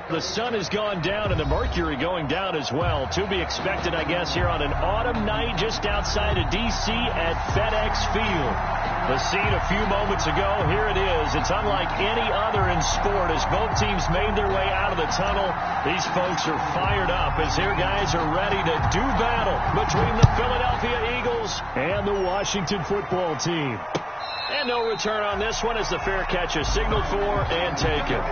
The sun has gone down and the mercury going down as well. To be expected, I guess, here on an autumn night just outside of D.C. at FedEx Field. The scene a few moments ago, here it is. It's unlike any other in sport as both teams made their way out of the tunnel. These folks are fired up as their guys are ready to do battle between the Philadelphia Eagles and the Washington football team. And no return on this one as the fair catch is signaled for and taken.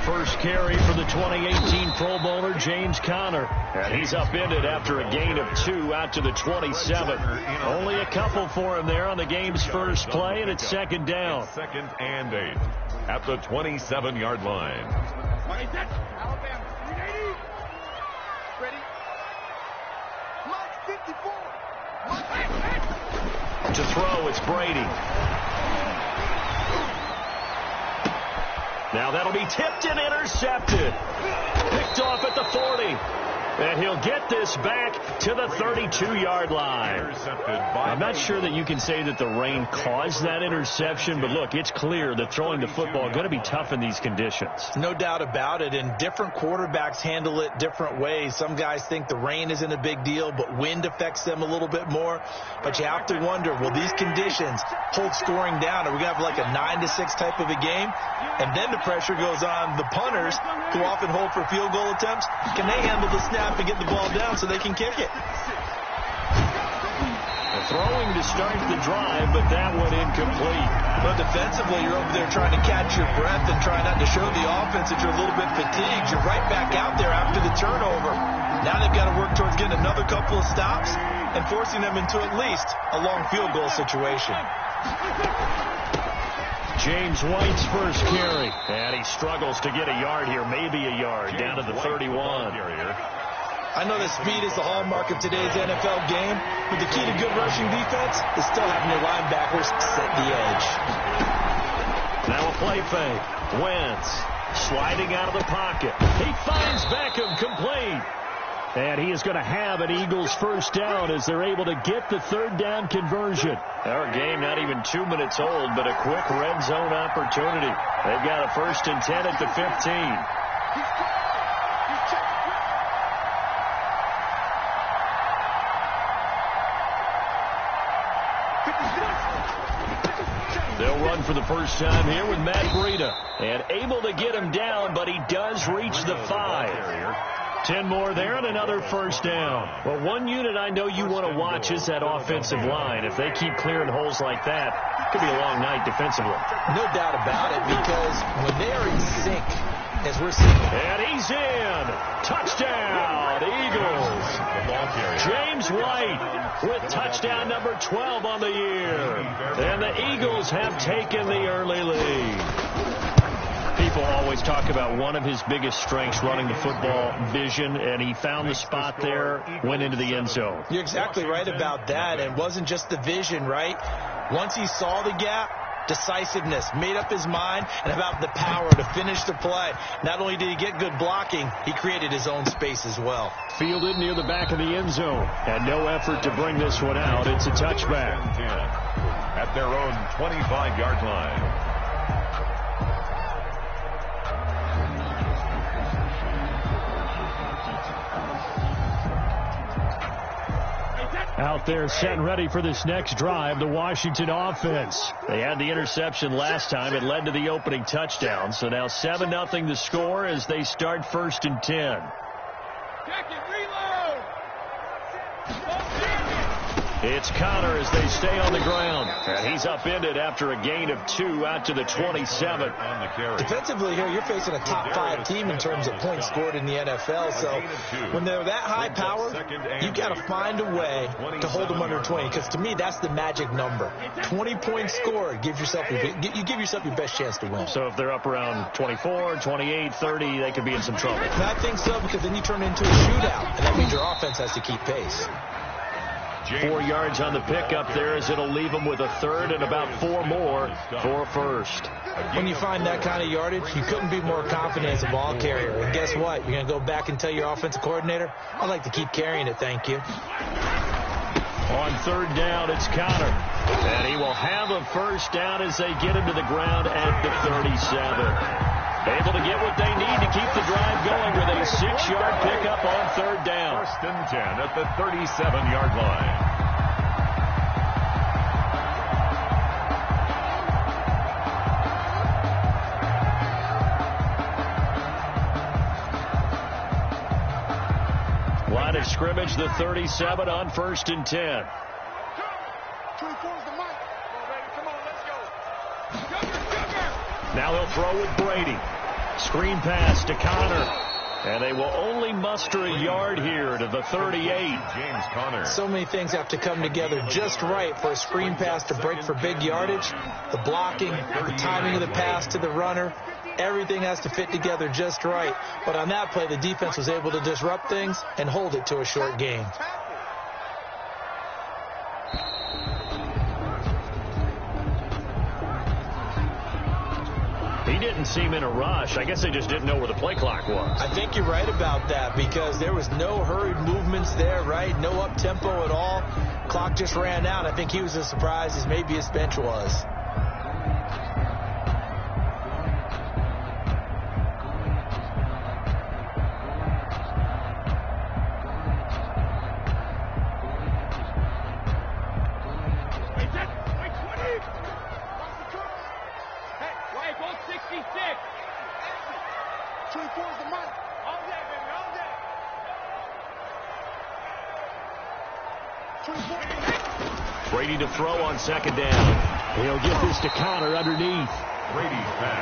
First carry for the 2018 Pro Bowler, James Conner. And he's upended after a gain of 2 out to the 27. Only a couple for him there on the game's first play, and it's second down. Second and 8 at the 27-yard line. To throw, it's Brady. Now that'll be tipped and intercepted. Picked off at the 40. And he'll get this back to the 32-yard line. I'm not sure that you can say that the rain caused that interception, but look, it's clear that throwing the football is going to be tough in these conditions. No doubt about it, and different quarterbacks handle it different ways. Some guys think the rain isn't a big deal, but wind affects them a little bit more. But you have to wonder, will these conditions hold scoring down? Are we going to have like a 9-6 type of a game? And then the pressure goes on the punters, who often hold for field goal attempts. Can they handle the snap and get the ball down so they can kick it? Throwing to start the drive, but that one incomplete. But defensively, you're over there trying to catch your breath and try not to show the offense that you're a little bit fatigued. You're right back out there after the turnover. Now they've got to work towards getting another couple of stops and forcing them into at least a long field goal situation. James White's first carry. And he struggles to get a yard here, maybe a yard, down to the 31. I know that speed is the hallmark of today's NFL game, but the key to good rushing defense is still having your linebackers set the edge. Now a play fake. Wentz sliding out of the pocket. He finds Beckham complete. And he is going to have an Eagles first down as they're able to get the third down conversion. Our game not even 2 minutes old, but a quick red zone opportunity. They've got a 1st and 10 at the 15. They'll run for the first time here with Matt Breida. And able to get him down, but he does reach the 5. 10 more there and another first down. Well, one unit I know you want to watch is that offensive line. If they keep clearing holes like that, it could be a long night defensively. No doubt about it, because when they are in sync, as we're seeing. And he's in. Touchdown, Eagles. James White with touchdown number 12 on the year. And the Eagles have taken the early lead. People always talk about one of his biggest strengths, running the football, vision, and he found the spot there, went into the end zone. You're exactly right about that. It wasn't just the vision, right? Once he saw the gap, decisiveness, made up his mind, and about the power to finish the play. Not only did he get good blocking, he created his own space as well. Fielded near the back of the end zone, and no effort to bring this one out. It's a touchback. At their own 25-yard line. Out there set and ready for this next drive, the Washington offense. They had the interception last time. It led to the opening touchdown. So now 7-0 the score as they start 1st and 10. It's Conner as they stay on the ground. And he's upended after a gain of 2 out to the 27. Defensively here, you're facing a top 5 team in terms of points scored in the NFL. So when they're that high powered, you've got to find a way to hold them under 20. Because to me, that's the magic number. 20 points scored, you give yourself your best chance to win. So if they're up around 24, 28, 30, they could be in some trouble. And I think so, because then you turn into a shootout. And that means your offense has to keep pace. 4 yards on the pickup there, as it'll leave them with a third and about 4 more for first. When you find that kind of yardage, you couldn't be more confident as a ball carrier. And guess what? You're going to go back and tell your offensive coordinator, I'd like to keep carrying it, thank you. On third down, it's Connor. And he will have a first down as they get him to the ground at the 37. Able to get what they need to keep the drive going with a 6-yard pickup on third down. First and 10 at the 37-yard line. Line of scrimmage, the 37 on first and 10. Now he'll throw with Brady. Screen pass to Connor. And they will only muster a yard here to the 38. James Conner. So many things have to come together just right for a screen pass to break for big yardage. The blocking, the timing of the pass to the runner. Everything has to fit together just right. But on that play, the defense was able to disrupt things and hold it to a short gain. He didn't seem in a rush. I guess they just didn't know where the play clock was. I think you're right about that, because there was no hurried movements there, right? No up-tempo at all. Clock just ran out. I think he was as surprised as maybe his bench was. Brady to throw on second down. He'll get this to Connor underneath.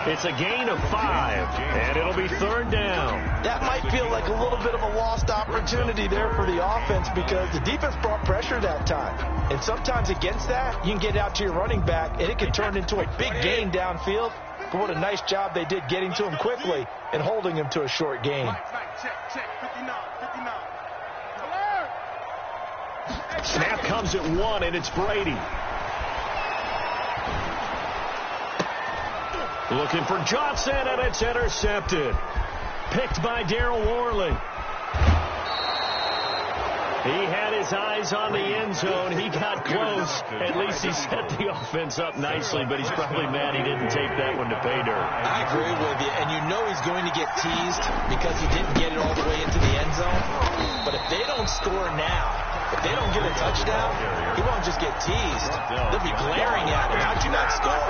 It's a gain of 5, and it'll be third down. That might feel like a little bit of a lost opportunity there for the offense, because the defense brought pressure that time. And sometimes against that, you can get out to your running back, and it can turn into a big gain downfield. But what a nice job they did getting to him quickly and holding him to a short gain. Snap comes at 1, and it's Brady. Looking for Johnson, and it's intercepted. Picked by Darryl Worley. He had his eyes on the end zone. He got close. At least he set the offense up nicely, but he's probably mad he didn't take that one to pay dirt. I agree with you, and you know he's going to get teased because he didn't get it all the way into the end zone. But if they don't score now, if they don't get a touchdown, he won't just get teased. They'll be glaring at him. How'd you not score?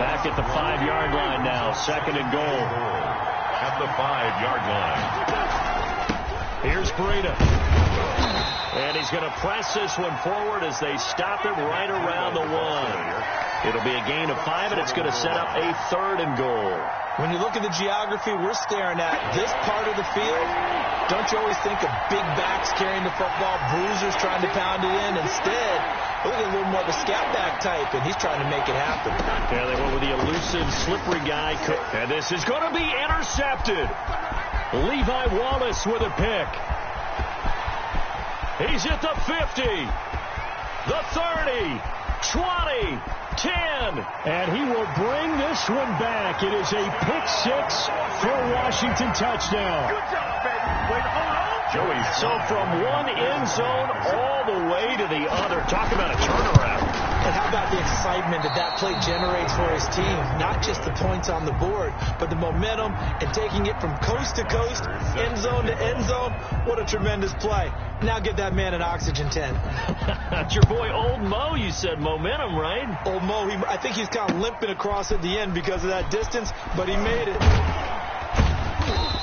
Back at the 5-yard line now, second and goal. At the 5-yard line. Here's Breida. And he's going to press this one forward as they stop him right around the 1. It'll be a gain of 5, and it's going to set up a third and goal. When you look at the geography we're staring at, this part of the field, don't you always think of big backs carrying the football, bruisers trying to pound it in? Instead, look at a little more of a scat back type, and he's trying to make it happen. Yeah, they went with the elusive, slippery guy. And this is going to be intercepted. Levi Wallace with a pick. He's at the 50, the 30, 20, 10, and he will bring this one back. It is a pick-6 for a Washington touchdown. Good job, baby. Way to hold on. Joey. So from one end zone all the way to the other. Talk about a turnaround. And how about the excitement that play generates for his team? Not just the points on the board, but the momentum and taking it from coast to coast, end zone to end zone. What a tremendous play. Now get that man an oxygen tent. That's your boy Old Mo. You said momentum, right? Old Mo, I think he's kind of limping across at the end because of that distance, but he made it.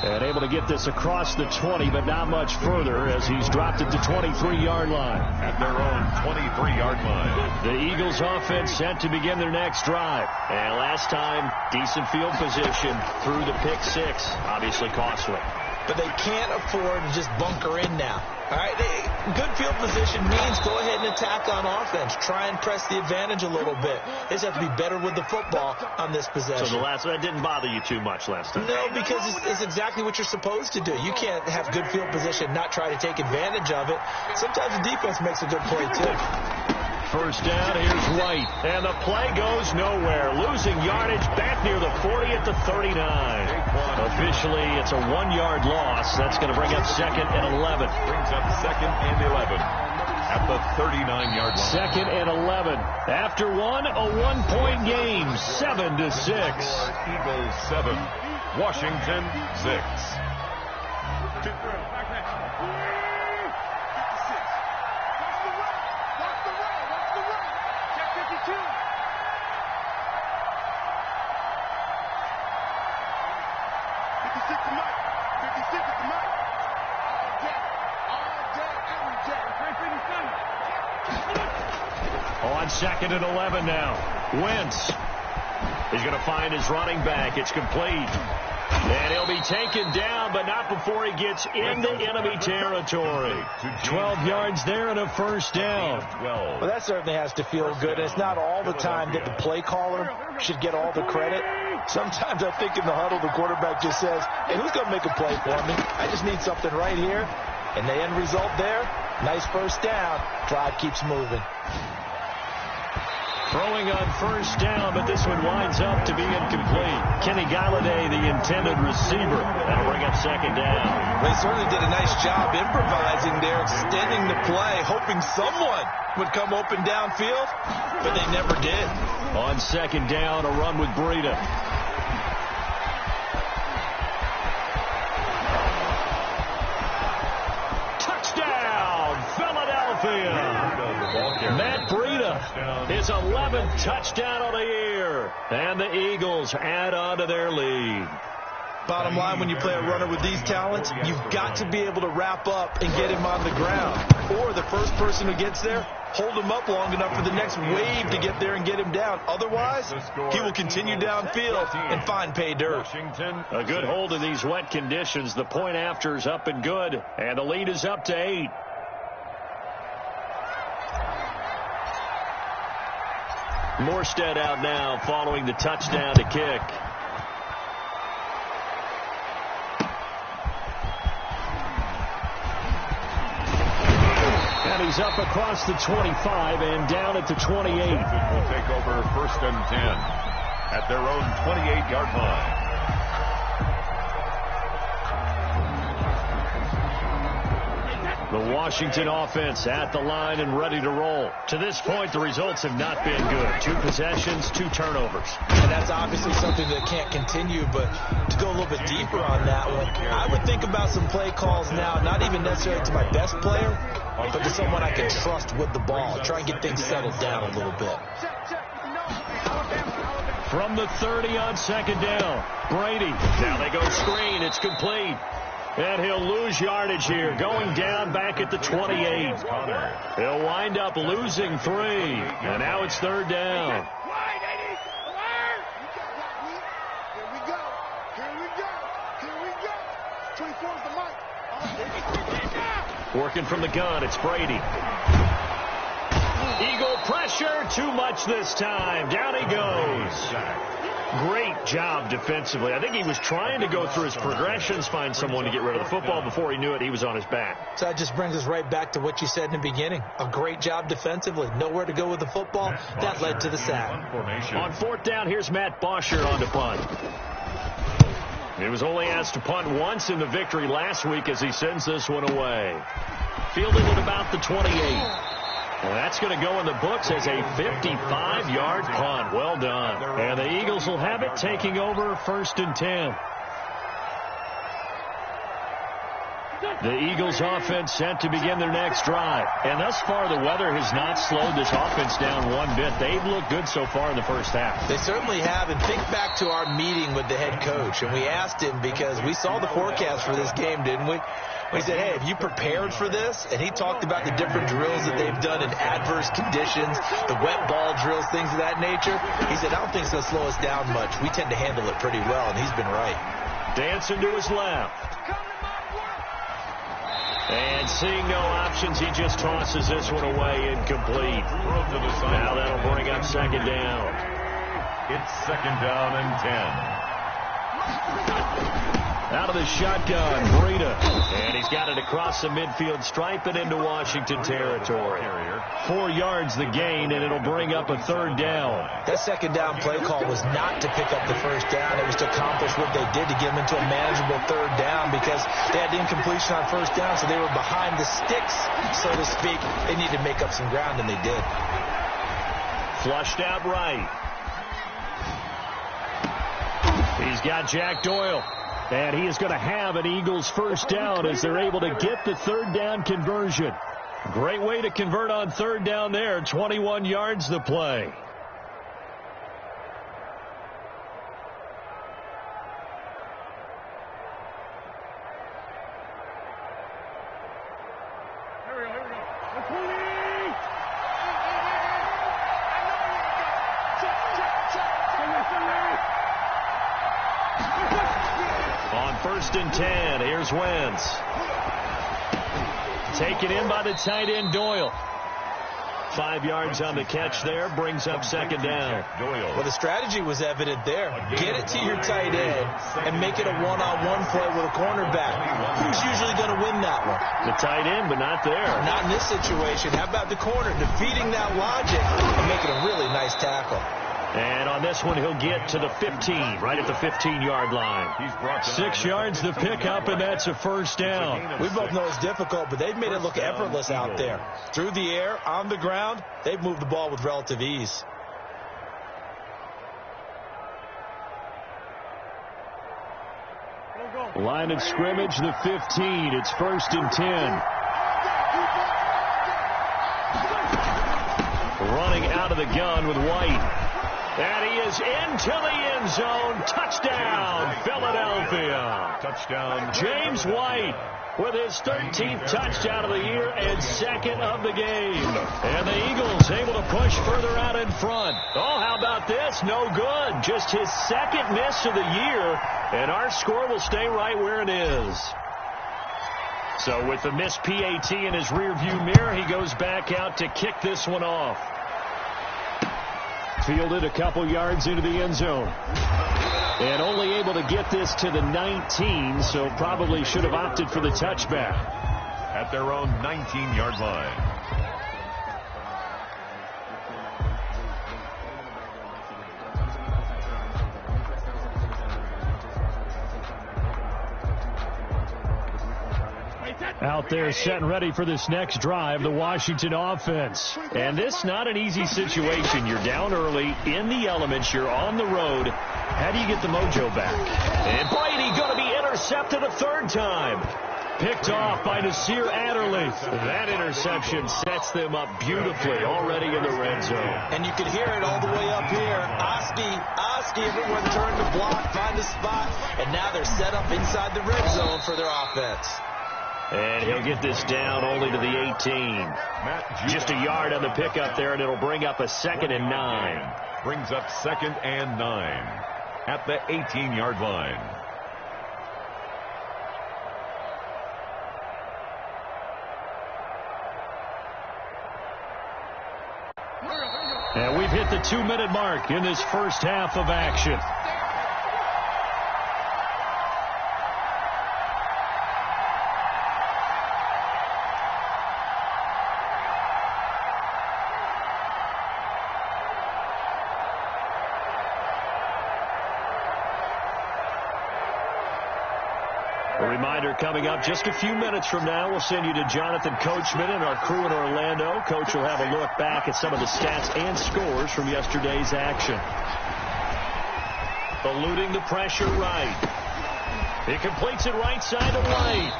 And able to get this across the 20, but not much further as he's dropped it to 23-yard line. At their own 23-yard line. The Eagles offense set to begin their next drive. And last time, decent field position through the pick-6. Obviously costly. but they can't afford to just bunker in now. All right, good field position means go ahead and attack on offense. Try and press the advantage a little bit. They just have to be better with the football on this possession. So that didn't bother you too much last time? No, because it's exactly what you're supposed to do. You can't have good field position, not try to take advantage of it. Sometimes the defense makes a good play, too. First down, here's White. And the play goes nowhere. Losing yardage back near the 40 at the 39. Officially, it's a 1-yard loss. That's going to bring up 2nd and 11. Brings up 2nd and 11 at the 39-yard line. 2nd and 11. After one, a 1-point game, 7-6. Eagles 7, Washington 6. On 2nd and 11 now. Wentz. He's going to find his running back. It's complete. And he'll be taken down, but not before he gets into enemy territory. 12 yards there and a first down. Well, that certainly has to feel good. It's not all the time that the play caller should get all the credit. Sometimes I think in the huddle, the quarterback just says, hey, who's going to make a play for me? I just need something right here. And the end result there, nice first down. Drive keeps moving. Throwing on first down, but this one winds up to be incomplete. Kenny Galladay, the intended receiver. That'll bring up 2nd down. They certainly did a nice job improvising there, extending the play, hoping someone would come open downfield, but they never did. On 2nd down, a run with Breida. Touchdown, Philadelphia! Matt Breida, his 11th touchdown of the year. And the Eagles add on to their lead. Bottom line, when you play a runner with these talents, you've got to be able to wrap up and get him on the ground. Or the first person who gets there, hold him up long enough for the next wave to get there and get him down. Otherwise, he will continue downfield and find pay dirt. A good hold in these wet conditions. The point after is up and good. And the lead is up to 8. Morstead out now following the touchdown to kick. And he's up across the 25 and down at the 28. Will take over 1st and 10 at their own 28-yard line. The Washington offense at the line and ready to roll. To this point, the results have not been good. 2 possessions, 2 turnovers. And that's obviously something that can't continue, but to go a little bit deeper on that one, I would think about some play calls now, not even necessarily to my best player, but to someone I can trust with the ball. Try and get things settled down a little bit. From the 30 on 2nd down, Brady. Now they go screen. It's complete. And he'll lose yardage here, going down back at the 28. He'll wind up losing 3. And now it's 3rd down. Working from the gun, it's Brady. Eagle pressure, too much this time. Down he goes. Great job defensively. I think he was trying to go through his progressions, find someone to get rid of the football. Before he knew it, he was on his back. So that just brings us right back to what you said in the beginning. A great job defensively. Nowhere to go with the football. That led to the sack. On 4th down, here's Matt Bosher on to punt. He was only asked to punt once in the victory last week as he sends this one away. Fielding at about the 28. Well, that's going to go in the books as a 55-yard punt. Well done. And the Eagles will have it, taking over 1st and 10. The Eagles offense set to begin their next drive. And thus far, the weather has not slowed this offense down one bit. They've looked good so far in the first half. They certainly have. And think back to our meeting with the head coach. And we asked him, because we saw the forecast for this game, didn't we? We said, hey, have you prepared for this? And he talked about the different drills that they've done in adverse conditions, the wet ball drills, things of that nature. He said, I don't think it's going to slow us down much. We tend to handle it pretty well, and he's been right. Dancing to his left. And seeing no options, he just tosses this one away, incomplete. Now that'll bring up second down. It's second down and 10. Out of the shotgun, Breida. And he's got it across the midfield stripe and into Washington territory. 4 yards the gain, and it'll bring up a third down. That second down play call was not to pick up the first down. It was to accomplish what they did to get them into a manageable third down because they had incompletion on first down, so they were behind the sticks, so to speak. They needed to make up some ground, and they did. Flushed out right. He's got Jack Doyle. And he is going to have an Eagles first down as they're able to get the third down conversion. Great way to convert on third down there. 21 yards the play. First and 10. Here's Wentz. Taken in by the tight end Doyle. 5 yards on the catch there. Brings up second down. Well, the strategy was evident there. Get it to your tight end and make it a one-on-one play with a cornerback. Who's usually going to win that one? The tight end, but not there. Not in this situation. How about the corner defeating that logic and making a really nice tackle? And on this one, he'll get to the 15, right at the 15-yard line. 6 yards the pickup, and that's a first down. We both know it's difficult, but they've made it look effortless out there. Through the air, on the ground, they've moved the ball with relative ease. Line of scrimmage, the 15. It's first and 10. Running out of the gun with White. And he is into the end zone. Touchdown, Philadelphia. Touchdown, James White with his 13th touchdown of the year and second of the game. And the Eagles able to push further out in front. Oh, how about this? No good. Just his second miss of the year. And our score will stay right where it is. So with the missed PAT in his rearview mirror, he goes back out to kick this one off. Fielded a couple yards into the end zone. And only able to get this to the 19, so probably should have opted for the touchback. At their own 19-yard line. Out there set and ready for this next drive, the Washington offense. And this not an easy situation. You're down early, in the elements, you're on the road. How do you get the mojo back? And Brady going to be intercepted a third time. Picked off by Nasir Adderley. That interception sets them up beautifully already in the red zone. And you can hear it all the way up here. Oski, everyone turned to block, find a spot, and now they're set up inside the red zone for their offense. And he'll get this down only to the 18. Just a yard on the pickup there, and it'll bring up a second and 9. Brings up second and 9 at the 18-yard line. And we've hit the 2-minute mark in this first half of action. A reminder coming up just a few minutes from now, we'll send you to Jonathan Coachman and our crew in Orlando. Coach will have a look back at some of the stats and scores from yesterday's action. Eluding the pressure right. He completes it right side to White.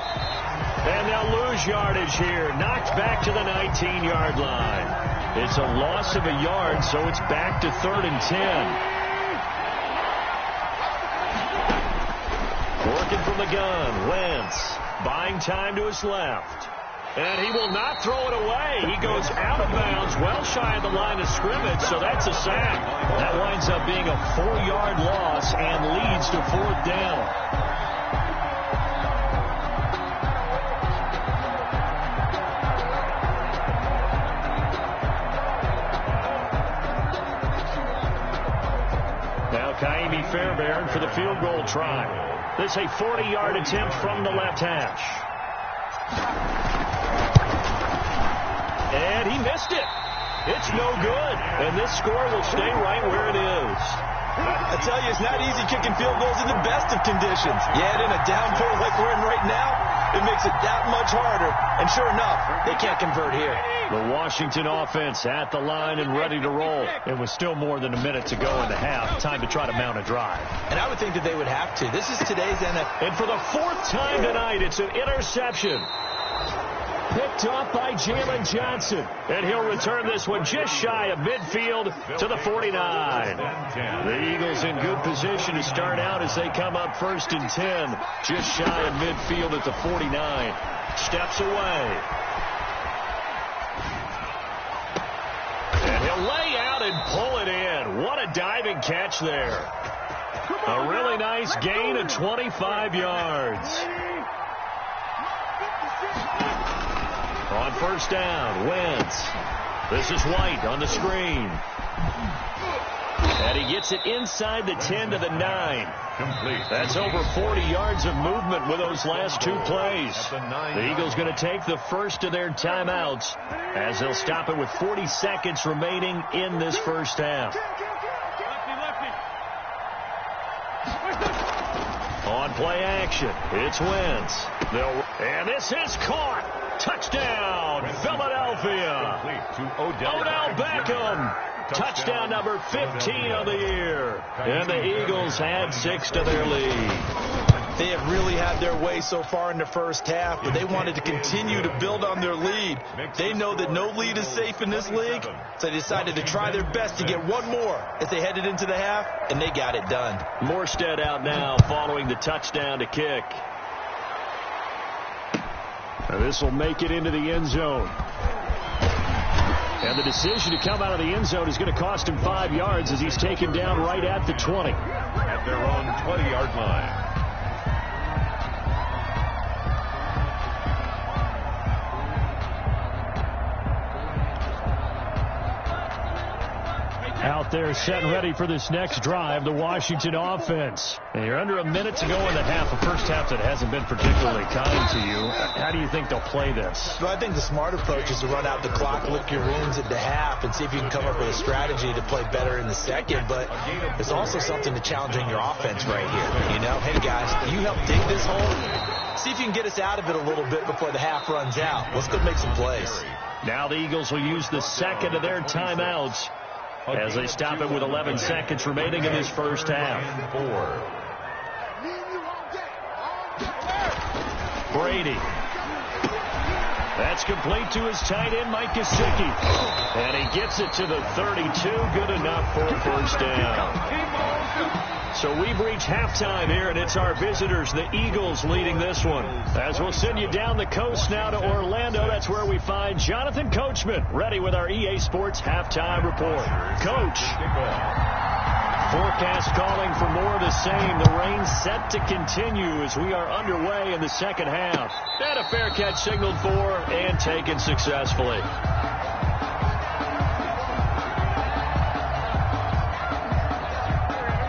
And they'll lose yardage here. Knocked back to the 19-yard line. It's a loss of a yard, so it's back to 3rd and 10. Working from the gun, Wentz buying time to his left. And he will not throw it away. He goes out of bounds, well shy of the line of scrimmage, so that's a sack. That winds up being a 4-yard loss and leads to 4th down. Fairbairn for the field goal try. This a 40-yard attempt from the left hash. And he missed it. It's no good. And this score will stay right where it is. I tell you, it's not easy kicking field goals in the best of conditions. You add in a downpour like we're in right now, it makes it that much harder. And sure enough, they can't convert here. The Washington offense at the line and ready to roll. It was still more than a minute to go in the half. Time to try to mount a drive. And I would think that they would have to. This is today's NFL. And for the 4th time tonight, it's an interception. Picked off by Jalen Johnson. And he'll return this one just shy of midfield to the 49. The Eagles in good position to start out as they come up 1st and 10. Just shy of midfield at the 49. Steps away. And he'll lay out and pull it in. What a diving catch there. A really nice gain of 25 yards. On 1st down, Wentz. This is White on the screen. And he gets it inside the 10 to the 9. Complete. That's over 40 yards of movement with those last 2 plays. The Eagles going to take the first of their timeouts as they'll stop it with 40 seconds remaining in this first half. On play action, it's Wentz. And this is caught. Touchdown, Philadelphia. Odell Beckham. Touchdown number 15 of the year. And the Eagles add 6 to their lead. They have really had their way so far in the first half, but they wanted to continue to build on their lead. They know that no lead is safe in this league, so they decided to try their best to get one more as they headed into the half, and they got it done. Morstead out now following the touchdown to kick. Now this will make it into the end zone. And the decision to come out of the end zone is going to cost him 5 yards as he's taken down right at the 20. At their own 20-yard line. Out there set and ready for this next drive, the Washington offense. And you're under a minute to go in the half, a first half that hasn't been particularly kind to you. How do you think they'll play this? Well, I think the smart approach is to run out the clock, lick your wounds at the half, and see if you can come up with a strategy to play better in the second. But there's also something to challenging your offense right here. You know, hey, guys, you help dig this hole. See if you can get us out of it a little bit before the half runs out. Let's go make some plays. Now the Eagles will use the second of their timeouts as they stop it with 11 seconds remaining in this first half. Brady. That's complete to his tight end, Mike Gesicki. And he gets it to the 32. Good enough for a first down. So we've reached halftime here, and it's our visitors, the Eagles, leading this one. As we'll send you down the coast now to Orlando, that's where we find Jonathan Coachman, ready with our EA Sports halftime report. Coach. Forecast calling for more of the same. The rain set to continue as we are underway in the second half. And a fair catch signaled for and taken successfully.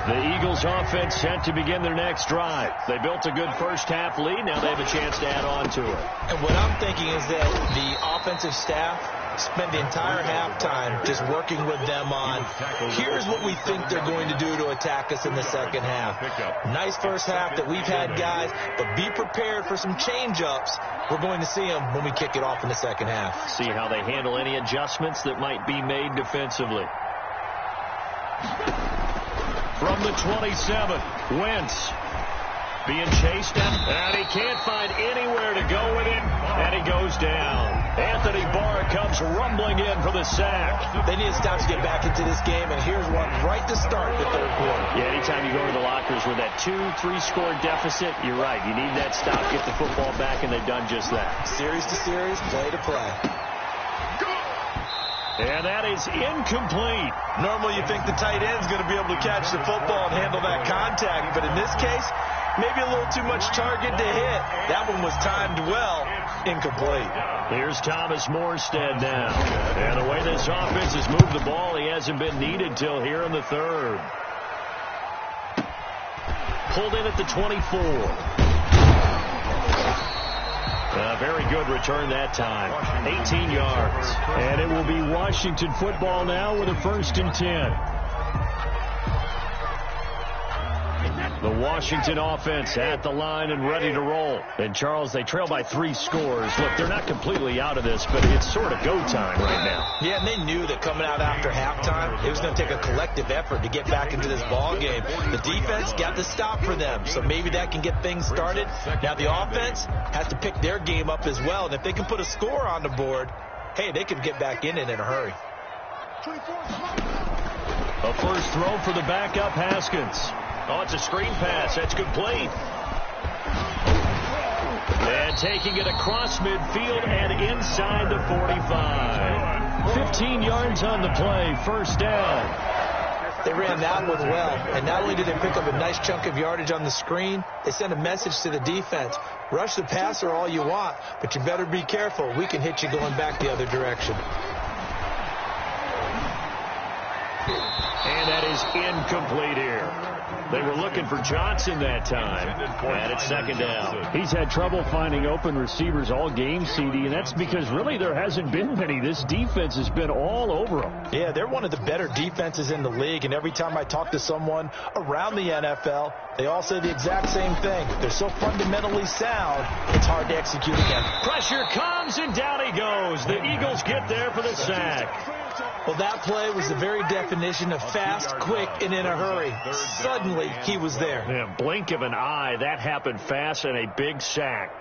The Eagles offense set to begin their next drive. They built a good first half lead. Now they have a chance to add on to it. And what I'm thinking is that the offensive staff spend the entire halftime just working with them on, here's what we think they're going to do to attack us in the second half. Nice first half that we've had, guys, but be prepared for some change-ups. We're going to see them when we kick it off in the second half. See how they handle any adjustments that might be made defensively. From the 27, Wentz being chased, and he can't find anywhere to go with it, and he goes down. Anthony Barr comes rumbling in for the sack. They need to stop to get back into this game, and here's one right to start the third quarter. Yeah, anytime you go to the lockers with that 2-3 score deficit, you're right. You need that stop, get the football back, and they've done just that. Series to series, play to play. And that is incomplete. Normally you think the tight end's going to be able to catch the football and handle that contact, but in this case, maybe a little too much target to hit. That one was timed well. Incomplete. Here's Thomas Morstead now. And the way this offense has moved the ball, he hasn't been needed till here in the third. pulled in at the 24. Very good return that time. 18 yards. And it will be Washington football now with a 1st and 10. The Washington offense at the line and ready to roll. And, Charles, they trail by 3 scores. Look, they're not completely out of this, but it's sort of go time right now. Yeah, and they knew that coming out after halftime, it was going to take a collective effort to get back into this ball game. The defense got the stop for them, so maybe that can get things started. Now the offense has to pick their game up as well, and if they can put a score on the board, hey, they can get back in it in a hurry. A first throw for the backup Haskins. Oh, it's a screen pass. That's complete. And taking it across midfield and inside the 45. 15 yards on the play. First down. They ran that one well. And not only did they pick up a nice chunk of yardage on the screen, they sent a message to the defense. Rush the passer all you want, but you better be careful. We can hit you going back the other direction. And that is incomplete here. They were looking for Johnson that time. And it's second down. He's had trouble finding open receivers all game, CD, and that's because really there hasn't been many. This defense has been all over them. Yeah, they're one of the better defenses in the league, and every time I talk to someone around the NFL, they all say the exact same thing. They're so fundamentally sound, it's hard to execute against. Pressure comes, and down he goes. The Eagles get there for the sack. Well, that play was the very definition of fast, quick, and in a hurry. Suddenly, he was there. Yeah, blink of an eye. That happened fast and a big sack.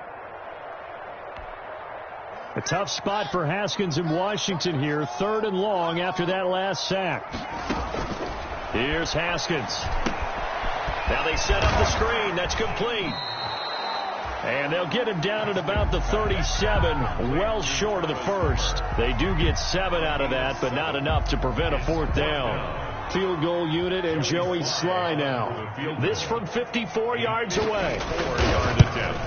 A tough spot for Haskins in Washington here. 3rd and long after that last sack. Here's Haskins. Now they set up the screen. That's complete. And they'll get him down at about the 37, well short of the first. They do get 7 out of that, but not enough to prevent a 4th down. Field goal unit and Joey Sly now. This from 54 yards away. 4-yard attempt.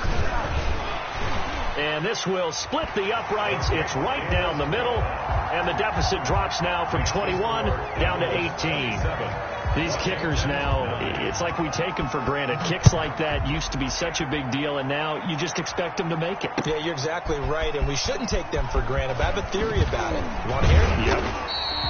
And this will split the uprights. It's right down the middle. And the deficit drops now from 21 down to 18. These kickers now, it's like we take them for granted. Kicks like that used to be such a big deal, and now you just expect them to make it. Yeah, you're exactly right, and we shouldn't take them for granted. But I have a theory about it. You want to hear it? Yep.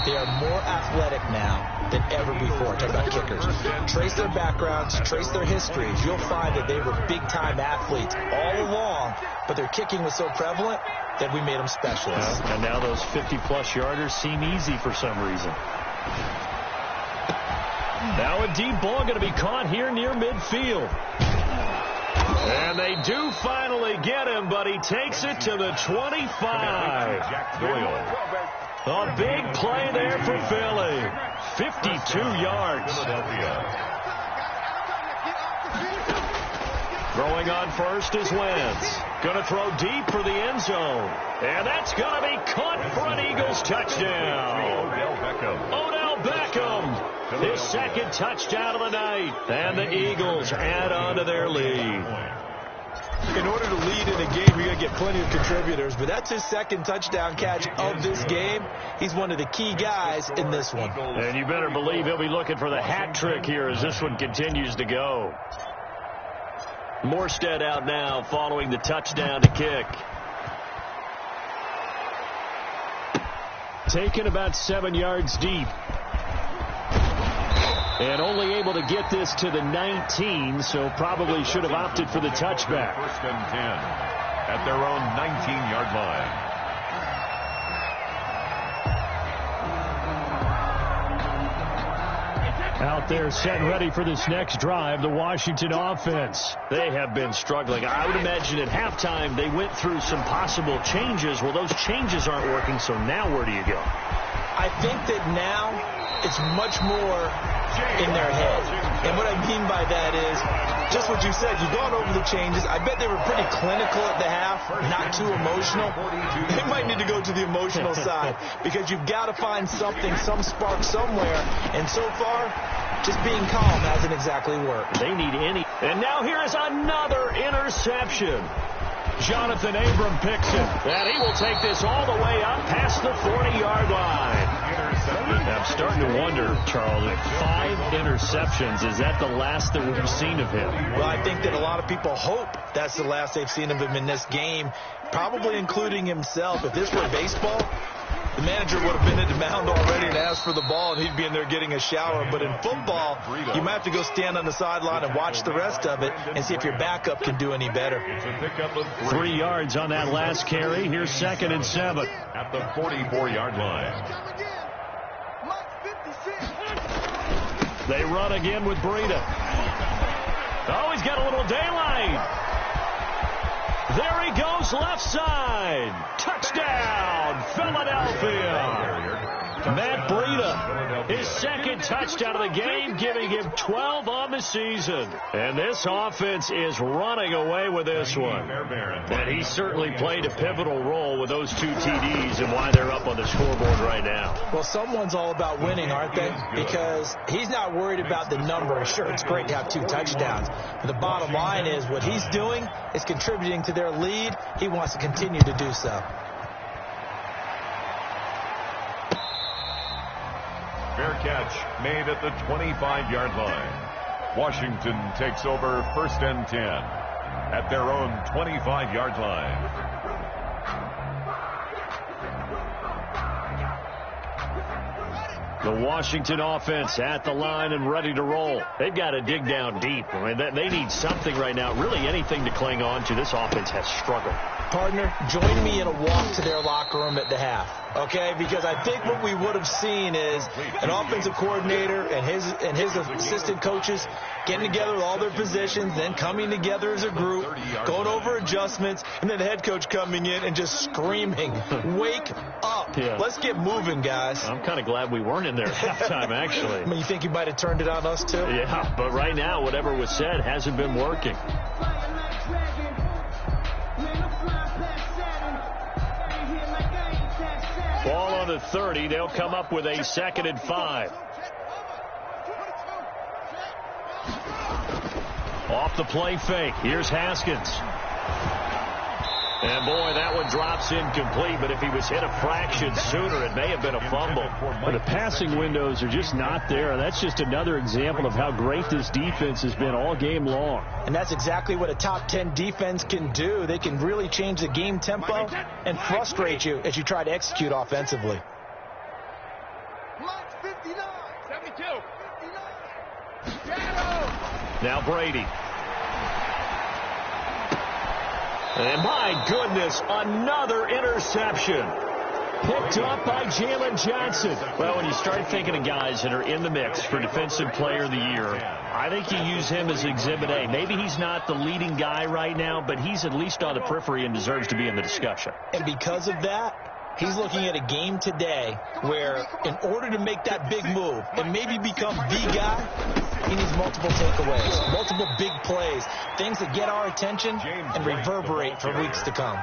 They are more athletic now than ever before. Talk about kickers. Trace their backgrounds, trace their histories. You'll find that they were big-time athletes all along, but their kicking was so prevalent that we made them specialists. And now those 50-plus yarders seem easy for some reason. Now a deep ball going to be caught here near midfield. And they do finally get him, but he takes it to the 25. Jack Doyle. A big play there for Philly. 52 yards. Philadelphia. Throwing on first is Wentz. Going to throw deep for the end zone. And that's going to be caught for an Eagles touchdown. Odell Beckham. Odell Beckham. His second touchdown of the night. And the Eagles add on to their lead. In order to lead in a game, you're going to get plenty of contributors, but that's his second touchdown catch of this game. He's one of the key guys in this one. And you better believe he'll be looking for the hat trick here as this one continues to go. Morstead out now following the touchdown to kick. Taken about 7 yards deep. And only able to get this to the 19, so probably should have opted for the touchback. 1st and 10 at their own 19-yard line. Out there set and ready for this next drive, the Washington offense. They have been struggling. I would imagine at halftime they went through some possible changes. Well, those changes aren't working, so now where do you go? I think that now it's much more in their head. And what I mean by that is just what you said. You've gone over the changes. I bet they were pretty clinical at the half, not too emotional. They might need to go to the emotional side because you've got to find something, some spark somewhere. And so far, just being calm hasn't exactly worked. They need any. And now here is another interception. Jonathan Abram picks it. And he will take this all the way up past the 40-yard line. I'm starting to wonder, Charles, if 5 interceptions, is that the last that we've seen of him? Well, I think that a lot of people hope that's the last they've seen of him in this game, probably including himself. If this were baseball, the manager would have been at the mound already and asked for the ball, and he'd be in there getting a shower. But in football, you might have to go stand on the sideline and watch the rest of it and see if your backup can do any better. 3 yards on that last carry. Here's 2nd and 7. At the 44-yard line. They run again with Breida. Oh, he's got a little daylight. There he goes, left side. Touchdown, Philadelphia. Matt Breida, his 2nd touchdown of the game, giving him 12 on the season. And this offense is running away with this one. And he certainly played a pivotal role with those 2 TDs and why they're up on the scoreboard right now. Well, someone's all about winning, aren't they? Because he's not worried about the number. Sure, it's great to have 2 touchdowns. But the bottom line is what he's doing is contributing to their lead. He wants to continue to do so. Fair catch made at the 25-yard line. Washington takes over 1st and 10 at their own 25-yard line. The Washington offense at the line and ready to roll. They've got to dig down deep. I mean, they need something right now, really anything to cling on to. This offense has struggled. Partner, join me in a walk to their locker room at the half, okay? Because I think what we would have seen is an offensive coordinator and his assistant coaches getting together with all their positions, then coming together as a group, going over adjustments, and then the head coach coming in and just screaming, "Wake up. Yeah. Let's get moving, guys." I'm kind of glad we weren't in there at halftime, actually. I mean, you think you might have turned it on us, too? Yeah, but right now, whatever was said hasn't been working. Ball on the 30. They'll come up with a 2nd and 5. Off the play fake. Here's Haskins. And, boy, that one drops incomplete, but if he was hit a fraction sooner, it may have been a fumble. But the passing windows are just not there. That's just another example of how great this defense has been all game long. And that's exactly what a top 10 defense can do. They can really change the game tempo and frustrate you as you try to execute offensively. Now Brady. And my goodness, another interception. Picked up by Jalen Johnson. Well, when you start thinking of guys that are in the mix for Defensive Player of the Year, I think you use him as Exhibit A. Maybe he's not the leading guy right now, but he's at least on the periphery and deserves to be in the discussion. And because of that, he's looking at a game today where in order to make that big move and maybe become the guy, he needs multiple takeaways, multiple big plays, things that get our attention and reverberate for weeks to come.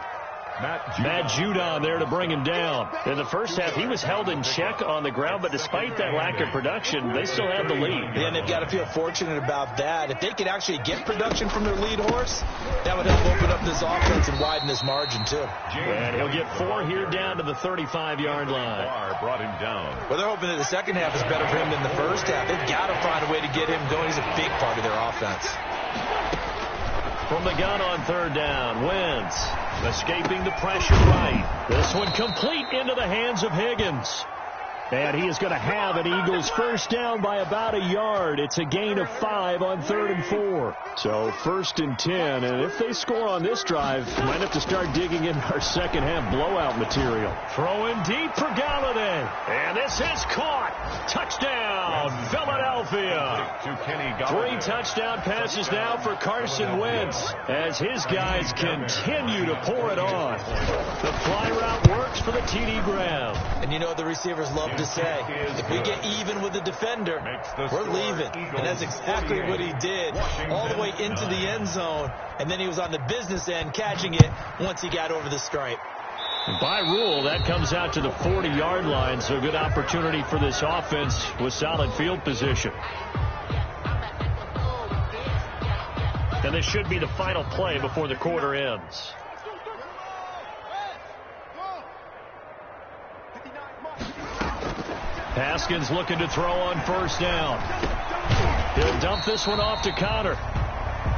Matt Judon there to bring him down. In the first half, he was held in check on the ground, but despite that lack of production, they still had the lead. Yeah, and they've got to feel fortunate about that. If they could actually get production from their lead horse, that would help open up this offense and widen this margin, too. And he'll get 4 here down to the 35-yard line. Brought him down. Well, they're hoping that the second half is better for him than the first half. They've got to find a way to get him going. He's a big part of their offense. From the gun on 3rd down, Wentz escaping the pressure right. This one complete into the hands of Higgins. And he is going to have an Eagles first down by about a yard. It's a gain of 5 on 3rd and 4. So 1st and 10, and if they score on this drive, might have to start digging in our second half blowout material. Throwing deep for Galladay. And this is caught. Touchdown, Philadelphia. 3 touchdown passes now for Carson Wentz as his guys continue to pour it on. The fly route works for the TD grab. And you know what the receivers love to say? If we get even with the defender, we're leaving. And that's exactly what he did, all the way into the end zone. And then he was on the business end catching it once he got over the stripe. By rule, that comes out to the 40-yard line, so good opportunity for this offense with solid field position. And this should be the final play before the quarter ends. Haskins looking to throw on first down. He'll dump this one off to Connor.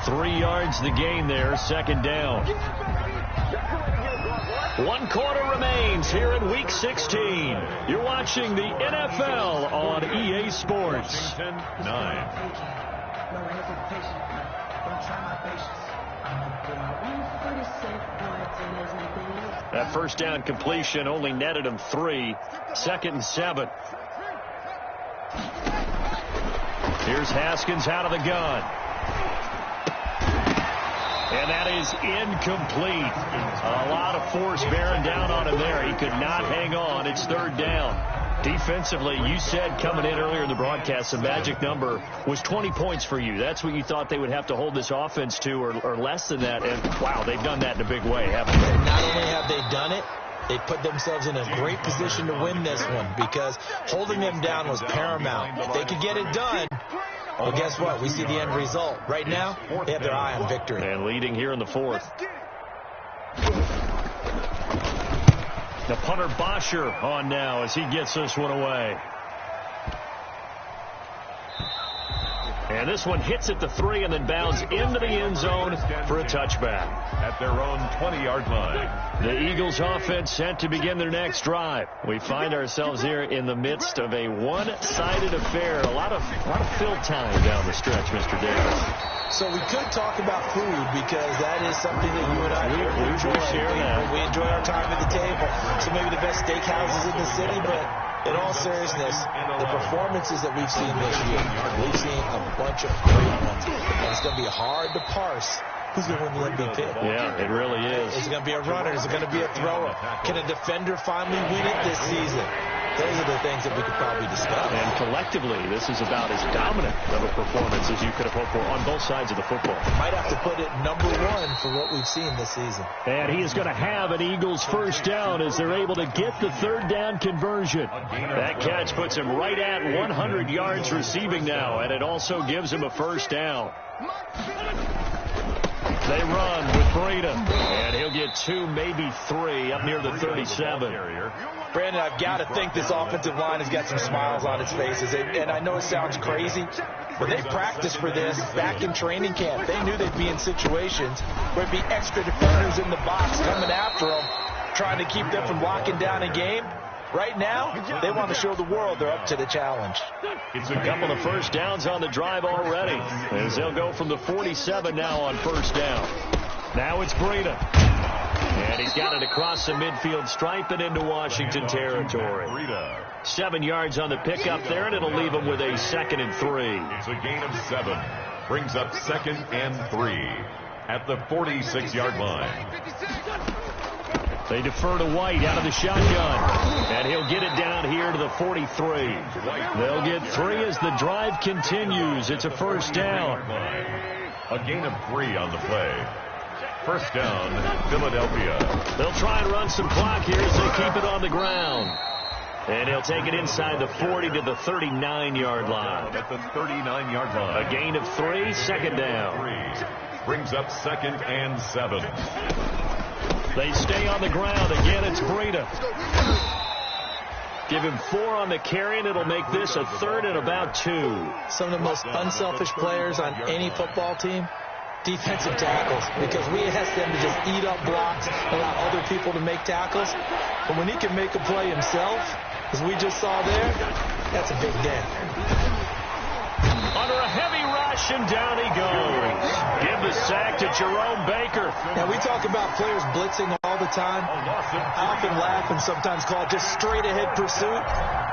3 yards the gain there, second down. 1 quarter remains here in Week 16. You're watching the NFL on EA Sports. 9. That first down completion only netted him 3. 2nd and 7. Here's Haskins out of the gun. And that is incomplete. A lot of force bearing down on him there. He could not hang on. It's 3rd down. Defensively, you said coming in earlier in the broadcast, the magic number was 20 points for you. That's what you thought they would have to hold this offense to, or less than that. And, wow, they've done that in a big way, haven't they? Not only have they done it, they put themselves in a great position to win this one because holding them down was paramount. If they could get it done, well, guess what? We see the end result. Right now, they have their eye on victory. And leading here in the 4th. The punter Bosher on now as he gets this one away. And this one hits at the 3 and then bounds into the end zone for a touchback. At their own 20-yard line. The Eagles offense set to begin their next drive. We find ourselves here in the midst of a one-sided affair. A lot of fill time down the stretch, Mr. Davis. So we could talk about food because that is something that you and I enjoy. We enjoy our time at the table. So maybe the best steakhouses in the city, but in all seriousness, the performances that we've seen this year, we've seen a bunch of great ones. And it's going to be hard to parse who's going to win the MVP. Yeah, it really is. Is it going to be a runner? Is it going to be a thrower? Can a defender finally win it this season? Those are the things that we could probably discuss. And collectively, this is about as dominant of a performance as you could have hoped for on both sides of the football. Might have to put it number 1 for what we've seen this season. And he is going to have an Eagles first down as they're able to get the 3rd down conversion. That catch puts him right at 100 yards receiving now, and it also gives him a first down. They run with Breida, and he'll get 2, maybe 3 up near the 37. Brandon, I've got to think this offensive line has got some smiles on its faces. And I know it sounds crazy, but they practiced for this back in training camp. They knew they'd be in situations where it'd be extra defenders in the box coming after them, trying to keep them from locking down a game. Right now, they want to show the world they're up to the challenge. It's a couple of first downs on the drive already, as they'll go from the 47 now on first down. Now it's Breida. And he's got it across the midfield stripe and into Washington territory. 7 yards on the pickup there, and it'll leave him with a 2nd and 3. It's a gain of 7. Brings up 2nd and 3 at the 46-yard line. They defer to White out of the shotgun, and he'll get it down here to the 43. They'll get 3 as the drive continues. It's a first down. A gain of 3 on the play. First down, Philadelphia. They'll try and run some clock here as they keep it on the ground. And he'll take it inside the 40 to the 39-yard line. At the 39-yard line. A gain of 3, second down. 3 brings up 2nd and 7. They stay on the ground. Again, it's Breida. Give him 4 on the carry, and it'll make this a 3rd and about 2. Some of the most unselfish players on any football team, defensive tackles, because we ask them to just eat up blocks, allow other people to make tackles. But when he can make a play himself, as we just saw there, that's a big day. Under a heavy rush, and down he goes. Give the sack to Jerome Baker. Now, we talk about players blitzing all the time. I often laugh and sometimes call it just straight-ahead pursuit.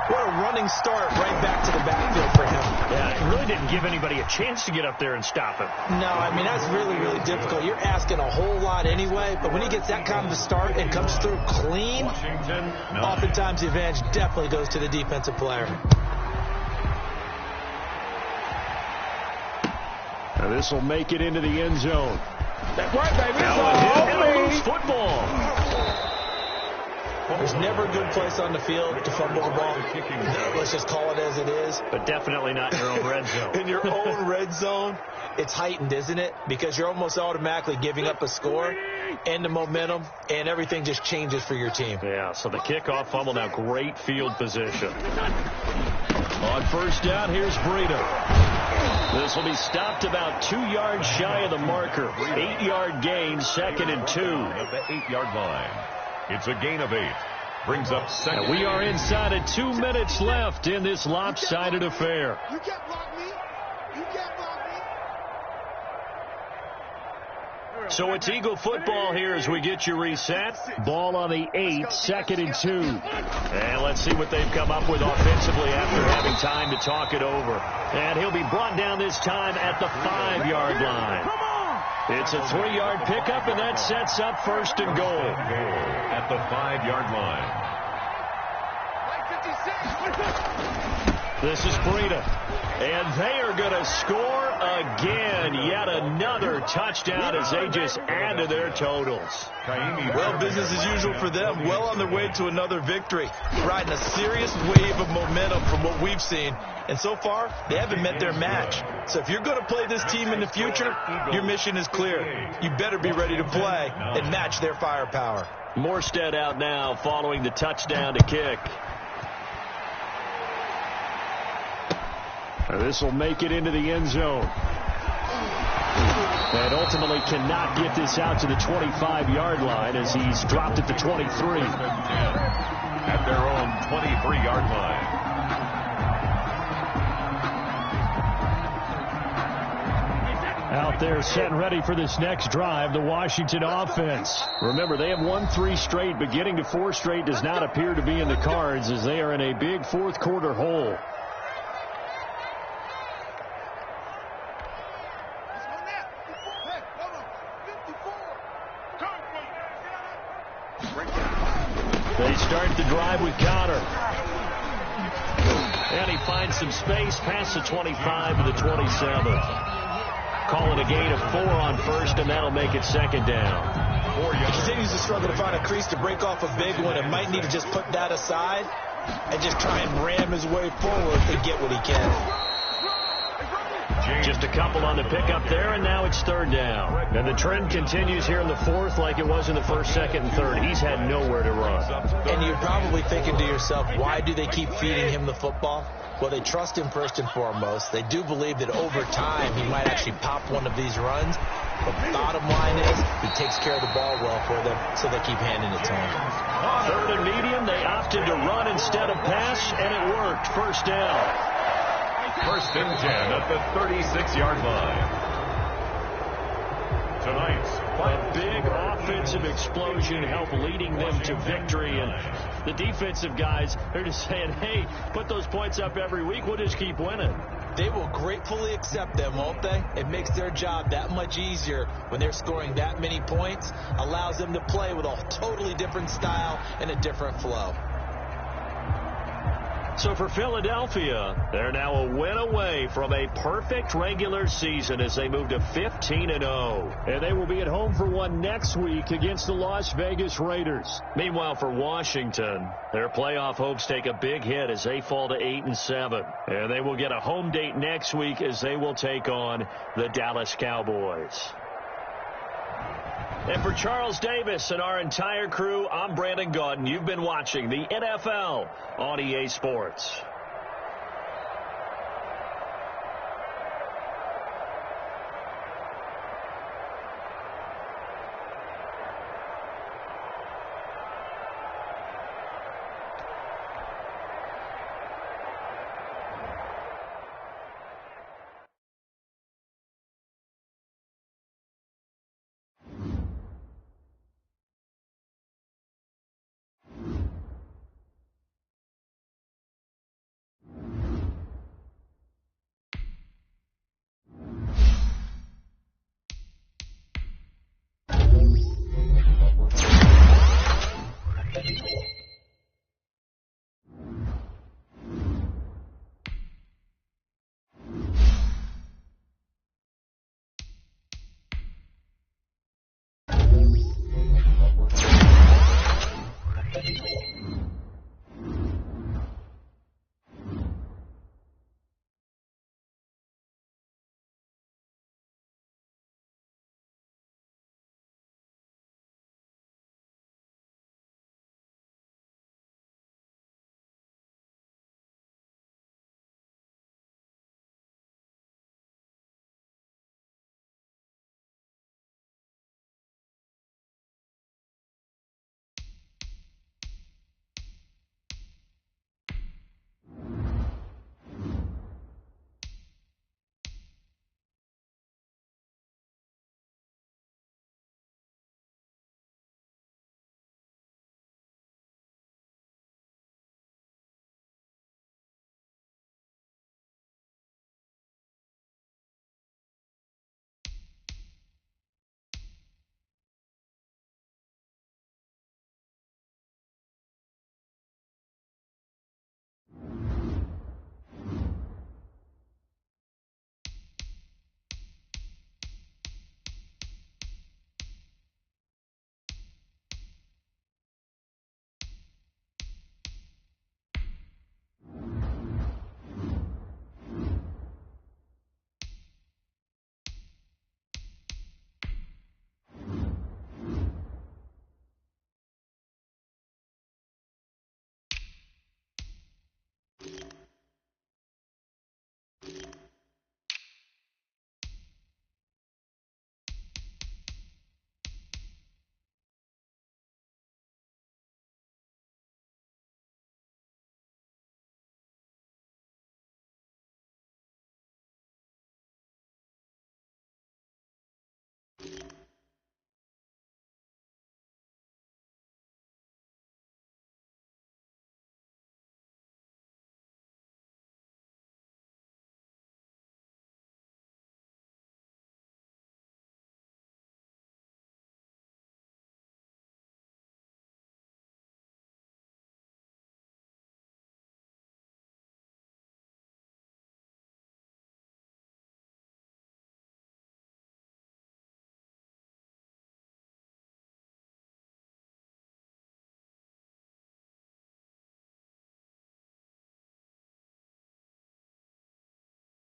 What a running start right back to the backfield for him. Yeah, it really didn't give anybody a chance to get up there and stop him. No, I mean, that's really, really difficult. You're asking a whole lot anyway, but when he gets that kind of a start and comes through clean, oftentimes the advantage definitely goes to the defensive player. Now this will make it into the end zone. That's right, baby. It's football. There's never a good place on the field to fumble the ball. Let's just call it as it is. But definitely not in your own red zone. In your own red zone, it's heightened, isn't it? Because you're almost automatically giving up a score. and the momentum, and everything just changes for your team. Yeah, so the kickoff fumble, now great field position. On first down, here's Breida. This will be stopped about 2 yards shy of the marker. 8-yard gain, 2nd and 2. At the 8-yard line. It's a gain of 8. Brings up second. And we are inside of 2 minutes left in this lopsided affair. You can't block me. You can't block me. So it's Eagle football here as we get you reset. Ball on the 8, 2nd and 2. And let's see what they've come up with offensively after having time to talk it over. And he'll be brought down this time at the 5-yard line. It's a 3-yard pickup, and that sets up 1st and goal. At the 5-yard line. This is Breida. And they are going to score again. Yet another touchdown as they just add to their totals. Well, business as usual for them. Well on their way to another victory. Riding a serious wave of momentum from what we've seen. And so far, they haven't met their match. So if you're going to play this team in the future, your mission is clear. You better be ready to play and match their firepower. Morstead out now following the touchdown to kick. This will make it into the end zone. And ultimately cannot get this out to the 25-yard line as he's dropped at the 23. At their own 23-yard line. Out there set and ready for this next drive, the Washington offense. Remember, they have won 3 straight, but getting to 4 straight does not appear to be in the cards as they are in a big 4th quarter hole. They start the drive with Connor. And he finds some space past the 25 to the 27. Calling a gain of 4 on 1st, and that'll make it 2nd down. He continues to struggle to find a crease to break off a big one and might need to just put that aside and just try and ram his way forward to get what he can. Just a couple on the pickup there, and now it's 3rd down. And the trend continues here in the 4th like it was in the 1st, 2nd, and 3rd. He's had nowhere to run. And you're probably thinking to yourself, why do they keep feeding him the football? Well, they trust him first and foremost. They do believe that over time he might actually pop one of these runs. But the bottom line is he takes care of the ball well for them, so they keep handing it to him. 3rd and medium, they opted to run instead of pass, and it worked. 1st down. 1st and 10 at the 36-yard line. Tonight's A big offensive explosion helped leading them to victory. And the defensive guys, they're just saying, hey, put those points up every week. We'll just keep winning. They will gratefully accept them, won't they? It makes their job that much easier when they're scoring that many points. Allows them to play with a totally different style and a different flow. So for Philadelphia, they're now a win away from a perfect regular season as they move to 15-0. And they will be at home for one next week against the Las Vegas Raiders. Meanwhile, for Washington, their playoff hopes take a big hit as they fall to 8-7. And they will get a home date next week as they will take on the Dallas Cowboys. And for Charles Davis and our entire crew, I'm Brandon Gaudin. You've been watching the NFL on EA Sports.